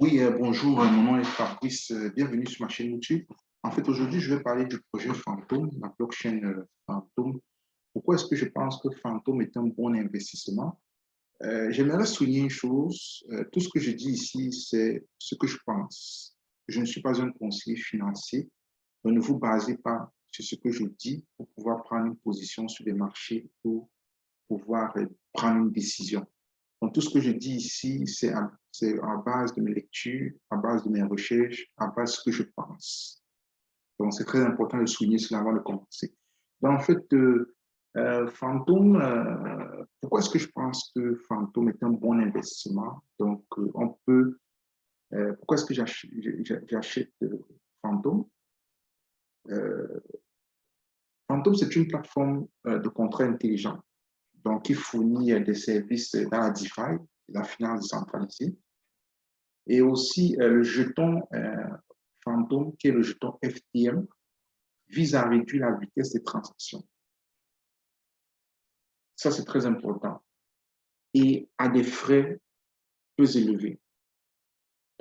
Oui, bonjour, mon nom est Fabrice, bienvenue sur ma chaîne YouTube. En fait, aujourd'hui, je vais parler du projet Phantom, la blockchain Phantom. Pourquoi est-ce que je pense que Phantom est un bon investissement? J'aimerais souligner une chose, tout ce que je dis ici, c'est ce que je pense. Je ne suis pas un conseiller financier, donc ne vous basez pas sur ce que je dis pour pouvoir prendre une position sur les marchés, pour pouvoir prendre une décision. Donc, tout ce que je dis ici, c'est à base de mes lectures, à base de mes recherches, à base de ce que je pense. Donc, c'est très important de souligner cela avant de commencer. Donc, en fait, Phantom, pourquoi est-ce que je pense que Phantom est un bon investissement? Donc, pourquoi est-ce que j'achète Phantom? Euh, Phantom, c'est une plateforme de contrat intelligent, donc qui fournit des services dans la DeFi, la finance décentralisée. Et aussi, le jeton Phantom, qui est le jeton FTM, vise à réduire la vitesse des transactions. Ça, c'est très important. Et à des frais peu élevés.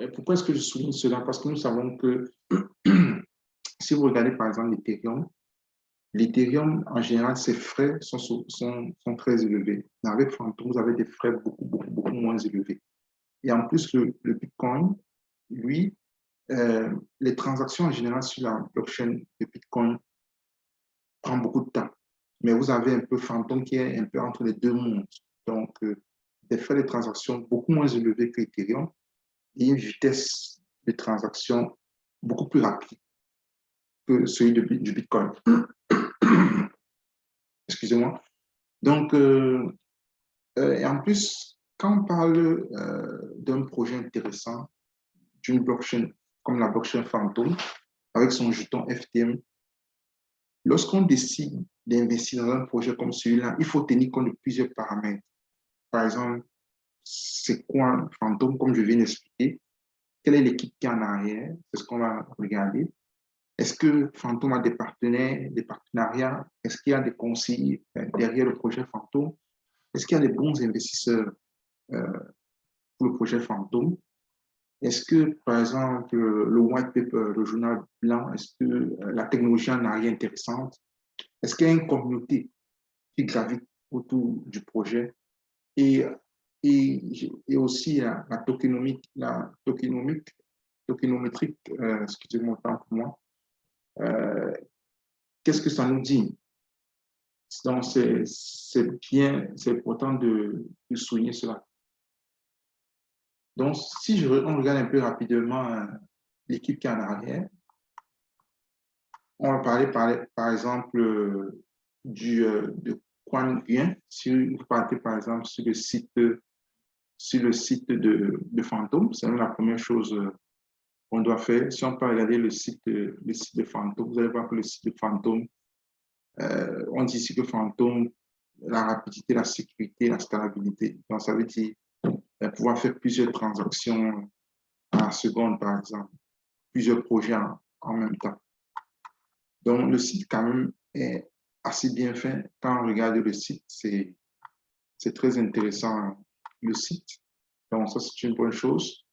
Et pourquoi est-ce que je souligne cela? Parce que nous savons que si vous regardez par exemple l'Ethereum, en général, ses frais sont très élevés. Mais avec Phantom, vous avez des frais beaucoup moins élevés. Et en plus, le Bitcoin, lui, les transactions en général sur la blockchain de Bitcoin prend beaucoup de temps. Mais vous avez un peu Phantom qui est un peu entre les deux mondes. Donc, des frais de transaction beaucoup moins élevés que Ethereum et une vitesse de transaction beaucoup plus rapide que celui du Bitcoin. Excusez-moi. Donc, et en plus, quand on parle d'un projet intéressant, d'une blockchain comme la blockchain Phantom, avec son jeton FTM, lorsqu'on décide d'investir dans un projet comme celui-là, il faut tenir compte de plusieurs paramètres. Par exemple, c'est quoi Phantom, comme je viens d'expliquer? Quelle est l'équipe qui est en arrière? C'est ce qu'on va regarder. Est-ce que Phantom a des partenaires, des partenariats? Est-ce qu'il y a des conseillers derrière le projet Phantom? Est-ce qu'il y a des bons investisseurs euh, pour le projet Phantom? Est-ce que, par exemple, le white paper, le journal blanc, est-ce que la technologie en arrière est intéressante? Est-ce qu'il y a une communauté qui gravite autour du projet? Et, et aussi tokenomique, excusez-moi autant pour moi, euh, qu'est-ce que ça nous dit? Donc, c'est important de souligner cela. Donc, si on regarde un peu rapidement l'équipe qui est en arrière, on va par exemple de Quan Nguyen. Si vous partez par exemple sur le site de Phantom, c'est la première chose qu'on doit faire. Si on peut regarder le site de Phantom, vous allez voir que le site de Phantom, on dit ici que Phantom, la rapidité, la sécurité, la scalabilité. Donc, ça veut dire pouvoir faire plusieurs transactions à la seconde, par exemple, plusieurs projets en même temps. Donc, le site, quand même, est assez bien fait. Quand on regarde le site, c'est très intéressant, le site. Donc, ça, c'est une bonne chose.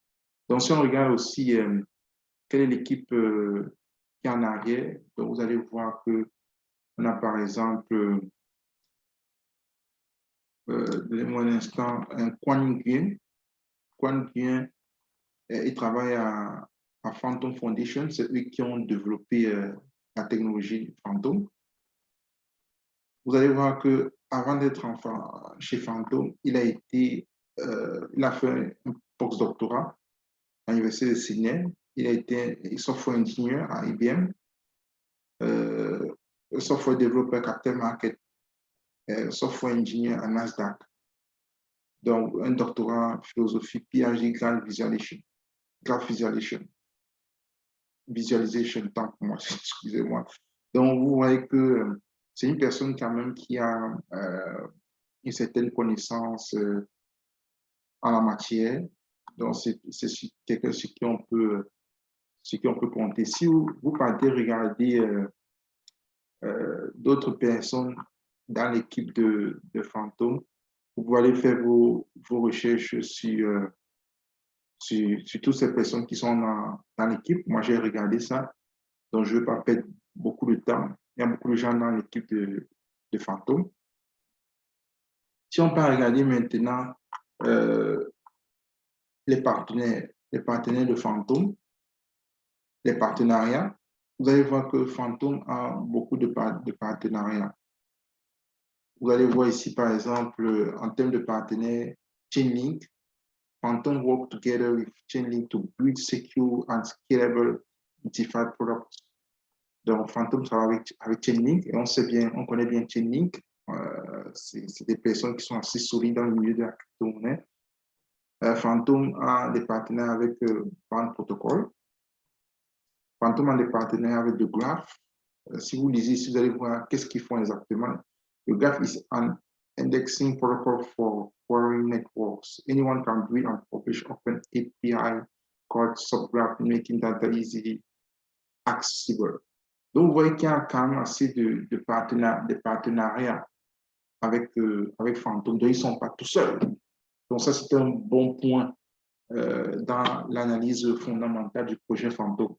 Donc, si on regarde aussi quelle est l'équipe qui est en arrière, donc vous allez voir que on a par exemple, donnez-moi un instant, un Quan Nguyen. Quan Nguyen, il travaille à Phantom Foundation. C'est eux qui ont développé la technologie Phantom. Vous allez voir que avant d'être chez Phantom, il a fait un postdoctorat à l'Université de Sydney. Il a été software engineer à IBM, euh, software developer capital market, software engineer à Nasdaq. Donc, un doctorat en philosophie, PhD, graph visualization, tant pour moi, excusez-moi. Donc, vous voyez que c'est une personne quand même qui a une certaine connaissance en la matière. Donc, c'est quelqu'un sur qui on peut compter. Si vous partez regarder d'autres personnes dans l'équipe de Phantom, vous pouvez aller faire vos recherches sur toutes ces personnes qui sont dans l'équipe. Moi, j'ai regardé ça, donc je ne vais pas perdre beaucoup de temps. Il y a beaucoup de gens dans l'équipe de Phantom. Si on peut regarder maintenant euh, les partenaires de Phantom, les partenariats, vous allez voir que Phantom a beaucoup de partenariats. Vous allez voir ici, par exemple, en termes de partenaires, Chainlink, Phantom work together with Chainlink to build secure and scalable DeFi products. Donc, Phantom travaille avec Chainlink et on sait bien, on connaît bien Chainlink. C'est des personnes qui sont assez solides dans le milieu de la crypto-monnaie. Phantom a des partenaires avec Band Protocol. Phantom a des partenaires avec The Graph. Si vous lisez ici, vous allez voir qu'est-ce qu'ils font exactement. The Graph is an indexing protocol for querying networks. Anyone can build and publish open API called subgraph, making data easily accessible. Donc, vous voyez qu'il y a quand même assez de partenariats avec Phantom. Donc, ils ne sont pas tout seuls. Donc, ça, c'est un bon point dans l'analyse fondamentale du projet Phantom.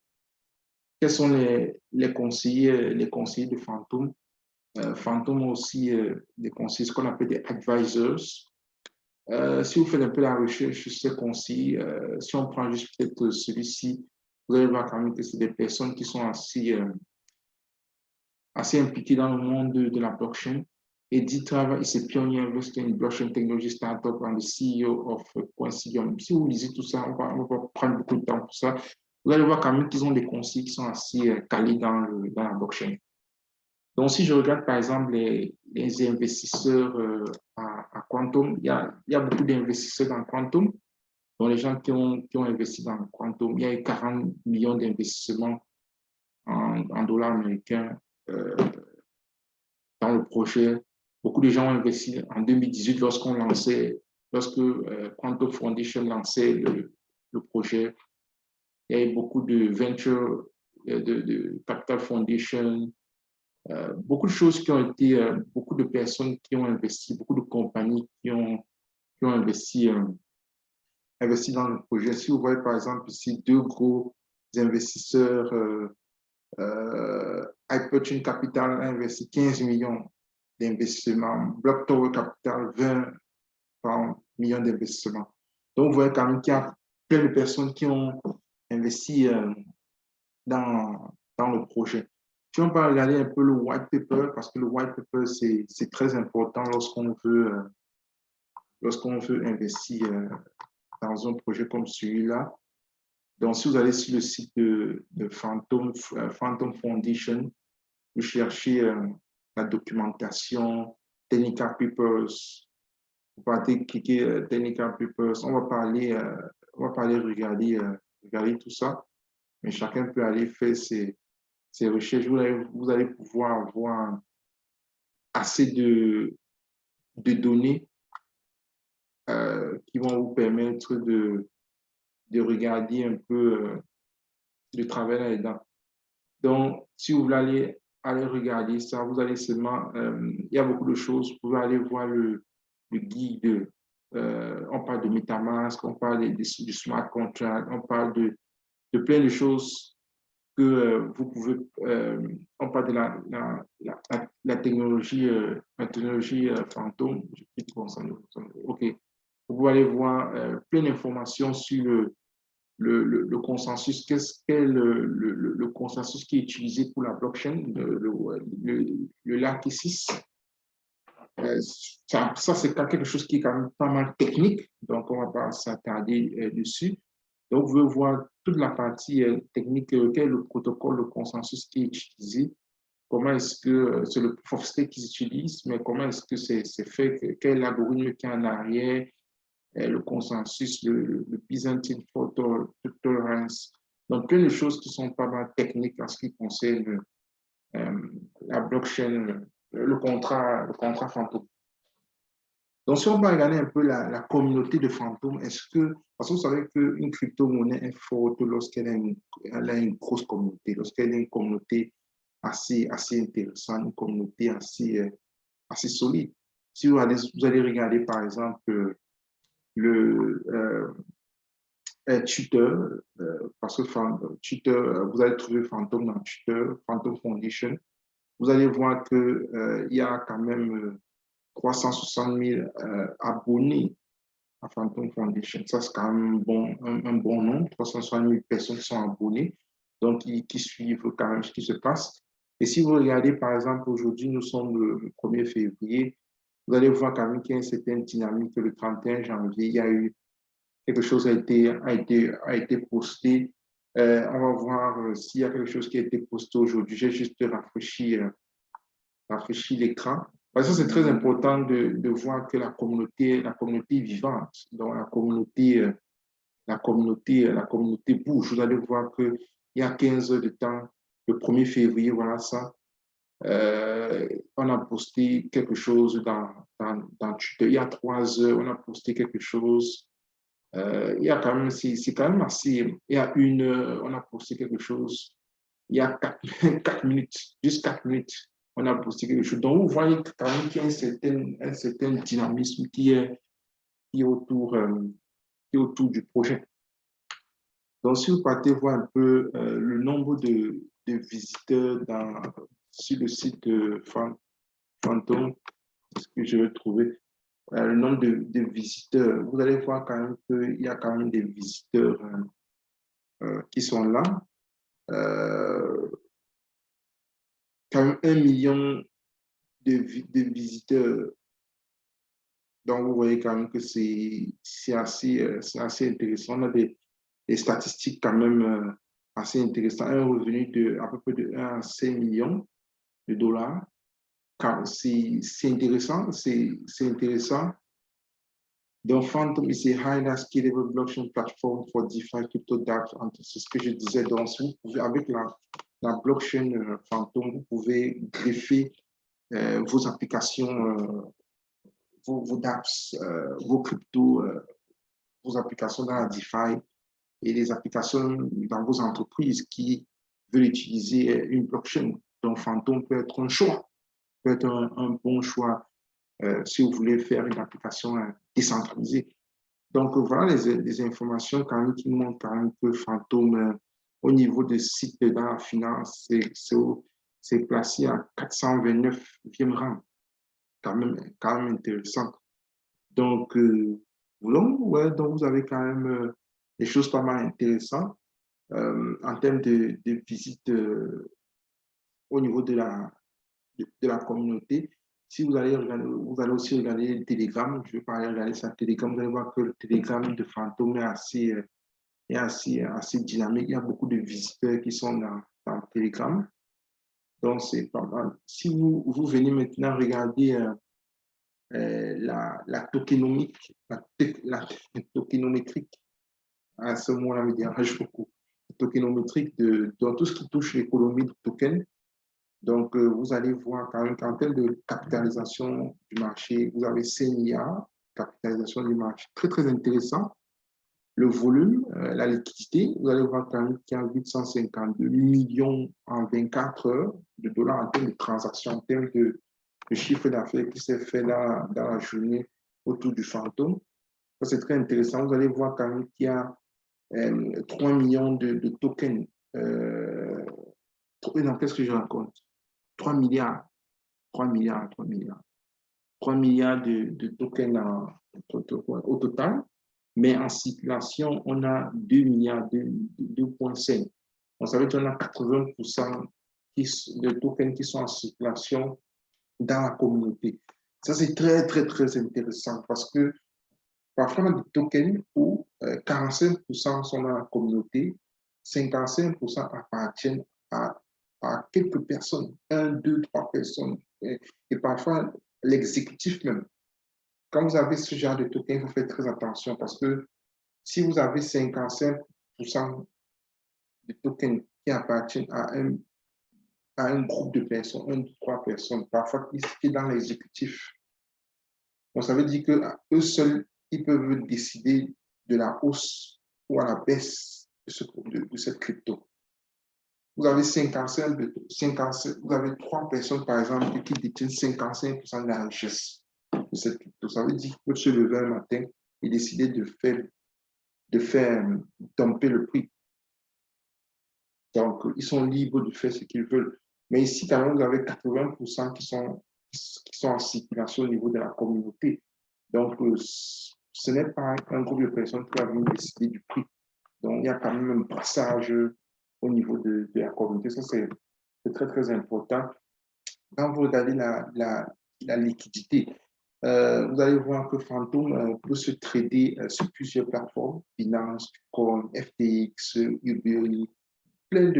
Quels sont les conseillers de Phantom? Phantom a aussi des conseillers, ce qu'on appelle des advisors. Si vous faites un peu la recherche sur ces conseillers, si on prend juste peut-être celui-ci, vous allez voir quand même que c'est des personnes qui sont assez impliquées dans le monde de la blockchain. Eddie Trava is a pioneer investor in blockchain technology startup and the CEO of Coincidium. Si vous lisez tout ça, on va prendre beaucoup de temps pour ça. Vous allez voir quand même qu'ils ont des conseils qui sont assez calés dans la blockchain. Donc, si je regarde par exemple les investisseurs à Quantum, il y a beaucoup d'investisseurs dans Quantum. Donc, les gens qui ont investi dans Quantum, il y a eu 40 millions d'investissements en dollars américains dans le projet. Beaucoup de gens ont investi en 2018 lorsque Quantum Foundation lançait le projet. Il y a eu beaucoup de venture, de Capital Foundation, beaucoup de choses qui ont été, beaucoup de personnes qui ont investi, beaucoup de compagnies qui ont investi dans le projet. Si vous voyez par exemple ici deux gros investisseurs, Hyperchain Capital a investi 15 millions d'investissements, Block Tower Capital 20 millions d'investissements. Donc, vous voyez quand même qu'il y a plein de personnes qui ont investi dans le projet. Si on peut regarder un peu le white paper, parce que le white paper, c'est très important lorsqu'on veut investir dans un projet comme celui-là. Donc, si vous allez sur le site de Phantom Foundation, vous cherchez la documentation, Technical Papers, vous partez cliquer Technical Papers, on va parler regarder tout ça, mais chacun peut aller faire ses recherches. Vous allez pouvoir avoir assez de données qui vont vous permettre de regarder un peu le travail là-dedans. Donc, si vous voulez aller regarder ça, vous allez seulement, il y a beaucoup de choses, vous pouvez aller voir le guide, on parle de MetaMask, on parle du smart contract, on parle de plein de choses que vous pouvez, on parle de la technologie, Phantom, ok, vous pouvez aller voir plein d'informations sur le consensus, qu'est-ce qu'est le consensus qui est utilisé pour la blockchain, le LAC 6. Ça c'est quelque chose qui est quand même pas mal technique, donc on ne va pas s'attarder dessus. Donc, vous pouvez voir toute la partie technique, quel est le protocole, le consensus qui est utilisé, comment est-ce que c'est le proof of stake qu'ils utilisent, mais comment est-ce que c'est fait, quel est l'algorithme qui est en arrière, le consensus, le Byzantine Fault Tolerance. Donc, plein de choses qui sont pas mal techniques en ce qui concerne la blockchain, le contrat Phantom. Donc, si on va regarder un peu la communauté de Phantom, parce que vous savez qu'une crypto-monnaie est forte lorsqu'elle a une grosse communauté, lorsqu'elle a une communauté assez intéressante, une communauté assez solide. Si vous allez regarder, par exemple, Tuteur, parce que Tuteur, vous allez trouver Phantom dans Tuteur, Phantom Foundation. Vous allez voir qu'il y a quand même 360 000 abonnés à Phantom Foundation. Ça, c'est quand même un bon nombre. 360 000 personnes qui sont abonnées, donc qui suivent quand même ce qui se passe. Et si vous regardez, par exemple, aujourd'hui, nous sommes le 1er février, vous allez voir quand même qu'il y a une certaine dynamique. Le 31 janvier, il y a eu quelque chose a été posté. On va voir s'il y a quelque chose qui a été posté aujourd'hui. J'ai juste rafraîchi l'écran. Parce que c'est très important de voir que la communauté est vivante. Donc, la communauté bouge. Vous allez voir qu'il y a 15 heures de temps, le 1er février, voilà ça. On a posté quelque chose dans Twitter. Il y a 3 heures, on a posté quelque chose. Il y a quand même, c'est quand même assez. Il y a 1 heure, on a posté quelque chose. Il y a 4 minutes, juste 4 minutes, on a posté quelque chose. Donc, vous voyez quand même qu'il y a un certain dynamisme qui est qui est autour du projet. Donc, si vous partez voir un peu le nombre de visiteurs sur le site de Phantom, c'est ce que je vais trouver. Le nombre de visiteurs, vous allez voir quand même qu'il y a quand même des visiteurs qui sont là. Quand même 1 million de visiteurs. Donc, vous voyez quand même que c'est assez intéressant. On a des statistiques quand même assez intéressantes. Un revenu de à peu près de 1 à 5 millions de dollars. C'est intéressant. C'est intéressant. Donc, Phantom is a highly scalable blockchain platform for DeFi crypto dApps. C'est ce que je disais. Donc, si vous pouvez, avec la blockchain Phantom, vous pouvez greffer vos applications, vos dApps, vos cryptos, vos applications dans la DeFi et les applications dans vos entreprises qui veulent utiliser une blockchain. Donc, Phantom peut être un choix, peut être un bon choix si vous voulez faire une application décentralisée. Donc, voilà les informations quand même qui montrent quand même que Phantom, au niveau des sites dans la finance, c'est placé à 429e rang. Quand même intéressant. Donc, ouais, donc vous avez quand même des choses pas mal intéressantes en termes de visite au niveau de la communauté. Si vous allez regarder, vous allez aussi regarder le Telegram. Je vais pas aller regarder ça Telegram. Vous allez voir que le Telegram de Phantom assez dynamique. Il y a beaucoup de visiteurs qui sont dans le Telegram. Donc, c'est pas mal. Si vous venez maintenant regarder la tokenomique, la tokénométrique, ce mot-là me dérange beaucoup. Tokénométrique dans tout ce qui touche l'économie du token. Donc, vous allez voir quand même qu'en termes de capitalisation du marché, vous avez 5 milliards, capitalisation du marché, très, très intéressant. Le volume, la liquidité, vous allez voir quand même qu'il y a 852 millions en 24 heures de dollars en termes de transactions, en termes de chiffre d'affaires qui s'est fait dans la journée autour du Phantom. C'est très intéressant. Vous allez voir quand même qu'il y a 3 millions de tokens. Non, qu'est-ce que je raconte? 3 milliards. 3 milliards, 3 milliards. 3 milliards de tokens au total. Mais en circulation, on a 2 milliards, 2,5. Donc, ça veut dire qu'on a 80% de tokens qui sont en circulation dans la communauté. Ça, c'est très, très, très intéressant parce que parfois, on a des tokens où 45% sont dans la communauté, 55% appartiennent à quelques personnes, 1, 2, 3 personnes. Et parfois, l'exécutif même. Quand vous avez ce genre de token, il faut faire très attention parce que si vous avez 55% de tokens qui appartiennent à un groupe de personnes, 1, 2, 3 personnes, parfois qui est dans l'exécutif, donc ça veut dire qu'eux seuls, ils peuvent décider de la hausse ou à la baisse de cette crypto. Vous avez 55, vous avez 3 personnes, par exemple, qui détiennent 55% de la richesse de cette crypto. Ça veut dire qu'ils peuvent se lever un matin et décider de faire de faire dumper le prix. Donc, ils sont libres de faire ce qu'ils veulent. Mais ici, quand même, vous avez 80% qui sont en circulation au niveau de la communauté. Donc, ce n'est pas un groupe de personnes qui va venir décider du prix. Donc, il y a quand même un passage au niveau de la communauté. Ça, c'est très, très important. Quand vous regardez la liquidité, vous allez voir que Phantom peut se trader sur plusieurs plateformes, Binance, Bitcoin, FTX, Uber, plein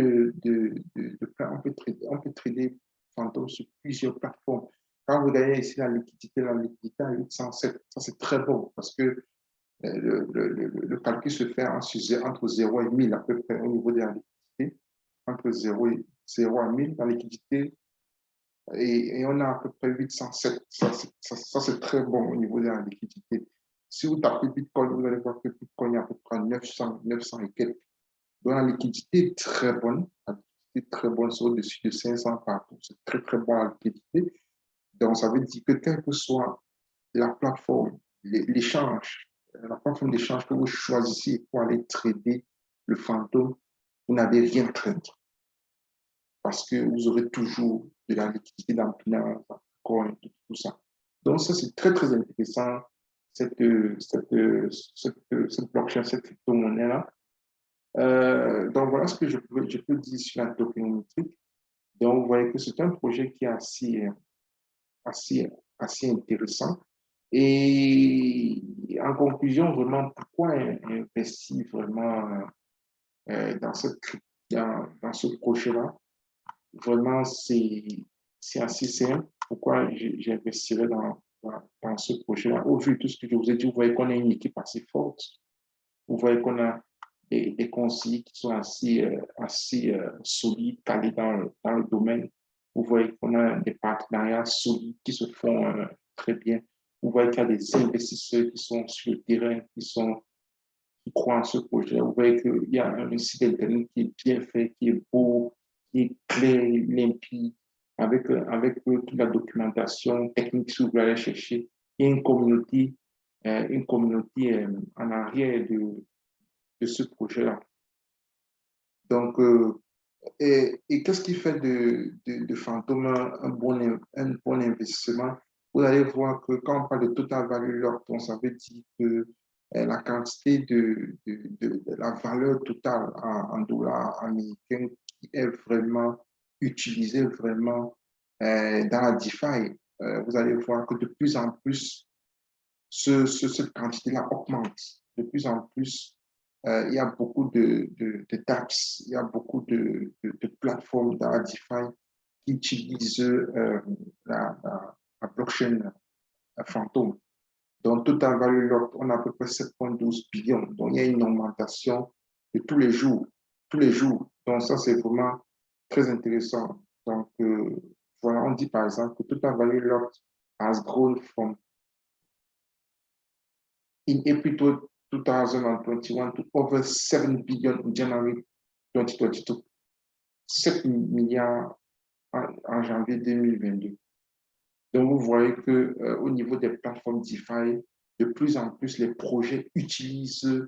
on peut trader Phantom sur plusieurs plateformes. Quand vous regardez ici la liquidité à 807, ça c'est très bon parce que le calcul se fait entre 0 et 1000 à peu près au niveau de la liquidité. Entre 0 et 1000, la liquidité et on a à peu près 807. Ça c'est très bon au niveau de la liquidité. Si vous tapez Bitcoin, vous allez voir que Bitcoin est à peu près 900 et quelques. Donc la liquidité est très bonne. La liquidité est très bonne, c'est au-dessus de 500 partout. C'est très, très bon la liquidité. Donc ça veut dire que quelle que soit la plateforme, l'échange, la plateforme d'échange que vous choisissez pour aller trader le fantôme, vous n'avez rien craindre parce que vous aurez toujours de la liquidité dans Binance, dans Bitcoin, tout ça. Donc, ça, c'est très, très intéressant, cette blockchain, cette crypto-monnaie-là. Donc, voilà ce que je peux dire sur la tokenomimétrie. Donc, vous voyez que c'est un projet qui est assez, assez intéressant. Et en conclusion, vraiment, pourquoi investir vraiment dans, dans ce projet-là? Vraiment, c'est assez simple. Pourquoi j'investirais dans ce projet-là? Au vu de tout ce que je vous ai dit, vous voyez qu'on a une équipe assez forte. Vous voyez qu'on a des conseillers qui sont assez solides, calés dans le domaine. Vous voyez qu'on a des partenariats solides qui se font très bien. Vous voyez qu'il y a des investisseurs qui sont sur le terrain, qui croient en ce projet. Vous voyez qu'il y a un site internet qui est bien fait, qui est beau, qui est clair, limpide, avec toute la documentation technique si vous voulez aller chercher. Il y a une communauté en arrière de ce projet-là. Donc, et qu'est-ce qui fait de Phantom un bon investissement? Vous allez voir que quand on parle de total value locked, ça veut dire que la quantité de la valeur totale en dollars américains qui est vraiment utilisée vraiment dans la DeFi, vous allez voir que de plus en plus, cette quantité-là augmente. De plus en plus, il y a beaucoup de dApps, il y a beaucoup de plateformes dans la DeFi qui utilisent la blockchain Phantom. Donc, Total Value Locked, on a à peu près 7,12 billions. Donc, il y a une augmentation de tous les jours. Tous les jours. Donc, ça, c'est vraiment très intéressant. Donc, voilà, on dit par exemple que Total Value Locked has grown from in April 2021 to over 7 billion in January 2022. 7 milliards en janvier 2022. Donc, vous voyez qu'au niveau des plateformes DeFi, de plus en plus, les projets utilisent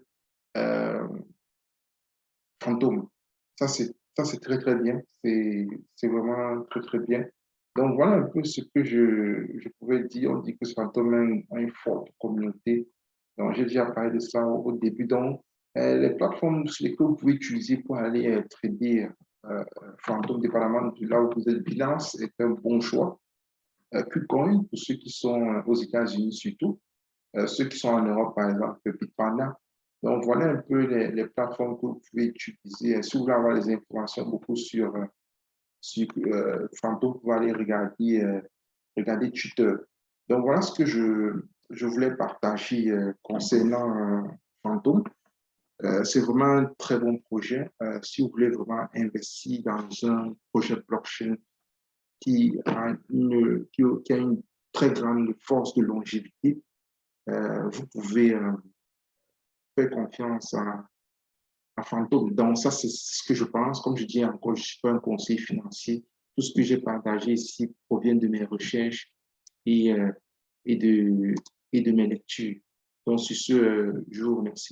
Phantom. Ça, c'est très, très bien. C'est vraiment très, très bien. Donc, voilà un peu ce que je pouvais dire. On dit que Phantom a une forte communauté. Donc, j'ai déjà parlé de ça au début. Donc, les plateformes sur lesquelles vous pouvez utiliser pour aller trader Phantom, dépendamment de là où vous êtes, Binance est un bon choix. KuCoin, pour ceux qui sont aux États-Unis surtout. Ceux qui sont en Europe, par exemple, Bitpanda. Donc, voilà un peu les plateformes que vous pouvez utiliser. Si vous voulez avoir des informations beaucoup sur Phantom, vous pouvez aller regarder Twitter. Donc, voilà ce que je voulais partager concernant Phantom. C'est vraiment un très bon projet. Si vous voulez vraiment investir dans un projet blockchain qui a une très grande force de longévité, vous pouvez faire confiance à Phantom. Donc, ça, c'est ce que je pense. Comme je dis encore, je ne suis pas un conseiller financier. Tout ce que j'ai partagé ici provient de mes recherches et, et, de, et de mes lectures. Donc, sur ce, je vous remercie.